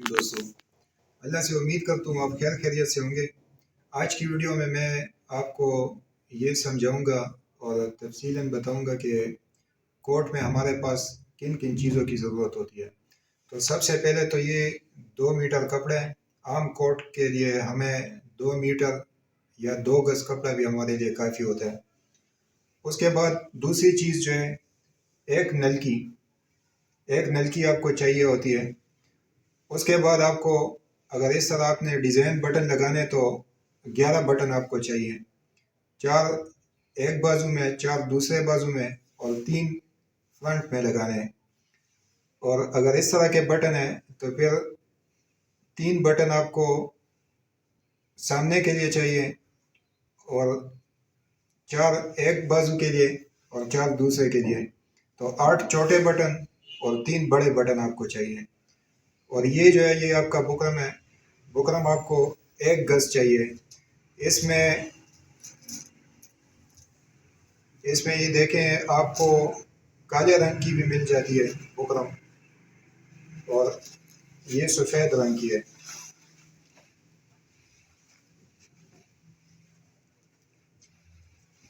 दोस्तों, अल्लाह से उम्मीद करता हूँ आप खैर खैरियत से होंगे। आज की वीडियो में मैं आपको ये समझाऊंगा और तफसीलन बताऊंगा कि कोर्ट में हमारे पास किन किन चीज़ों की ज़रूरत होती है। तो सबसे पहले तो ये 2 मीटर कपड़े। आम कोर्ट के लिए हमें 2 मीटर या 2 गज कपड़ा भी हमारे लिए काफ़ी होता है। उसके बाद दूसरी चीज़ जो है, एक नलकी एक नलकी आपको चाहिए होती है। उसके बाद आपको अगर इस तरह आपने डिज़ाइन बटन लगाने तो 11 बटन आपको चाहिए, 4 एक बाजू में, 4 दूसरे बाजू में और 3 फ्रंट में लगाने हैं। और अगर इस तरह के बटन हैं तो फिर 3 बटन आपको सामने के लिए चाहिए और 4 एक बाजू के लिए और 4 दूसरे के लिए। तो 8 छोटे बटन और 3 बड़े बटन आपको चाहिए। और ये जो है, ये आपका बुकरम है। बुकरम आपको 1 गज चाहिए। इसमें इसमें ये देखें, आपको काले रंग की भी मिल जाती है बुकरम, और ये सफ़ेद रंग की है।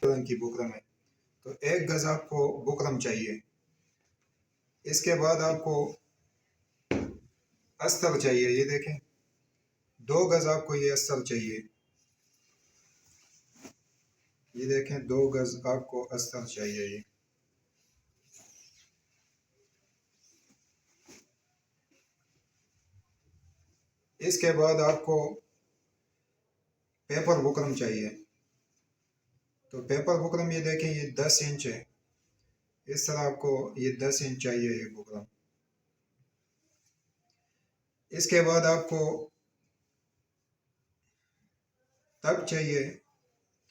रंग की बुकरम है। तो 1 गज आपको बुकरम चाहिए। इसके बाद आपको अस्तर चाहिए। ये देखें, 2 गज आपको ये अस्तर चाहिए। ये देखें, 2 गज आपको अस्तर चाहिए। ये इसके बाद आपको पेपर बुकरम चाहिए। तो पेपर बुकरम ये देखें, ये 10 इंच है। इस तरह आपको ये 10 इंच चाहिए ये बुकरम। इसके बाद आपको तब चाहिए,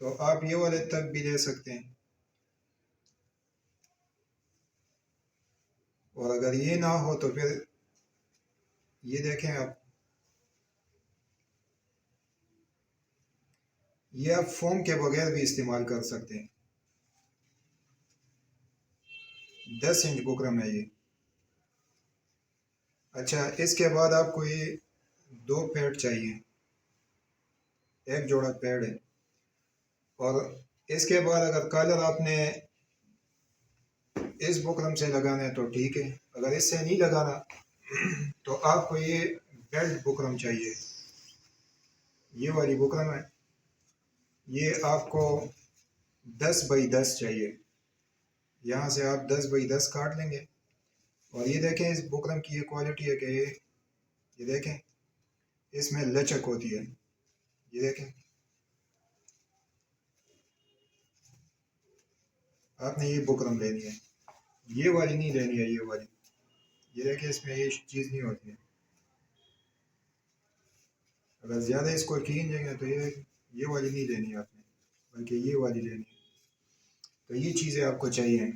तो आप ये वाले तब भी ले सकते हैं। और अगर ये ना हो तो फिर ये देखें आप, ये आप फोम के बगैर भी इस्तेमाल कर सकते हैं। 10 इंच बुकरम है ये। अच्छा, इसके बाद आपको ये 2 पैड चाहिए, एक जोड़ा पैड है। और इसके बाद अगर कॉलर आपने इस बुकरम से लगाना है तो ठीक है, अगर इससे नहीं लगाना तो आपको ये बेल्ट बुकरम चाहिए। ये वाली बुकरम है, ये आपको 10 बाई 10 चाहिए। यहाँ से आप 10 बाई 10 काट लेंगे। और ये देखें, इस बुकरम की ये क्वालिटी है कि ये देखें, इसमें लचक होती है। ये देखें, आपने ये बुकरम लेनी है, ये वाली नहीं लेनी है, ये वाली। ये देखें, इसमें ये चीज़ नहीं होती है। अगर ज़्यादा इसको खींच देंगे तो ये वाली नहीं लेनी है आपने, बल्कि ये वाली लेनी है। तो ये चीज़ें आपको चाहिए।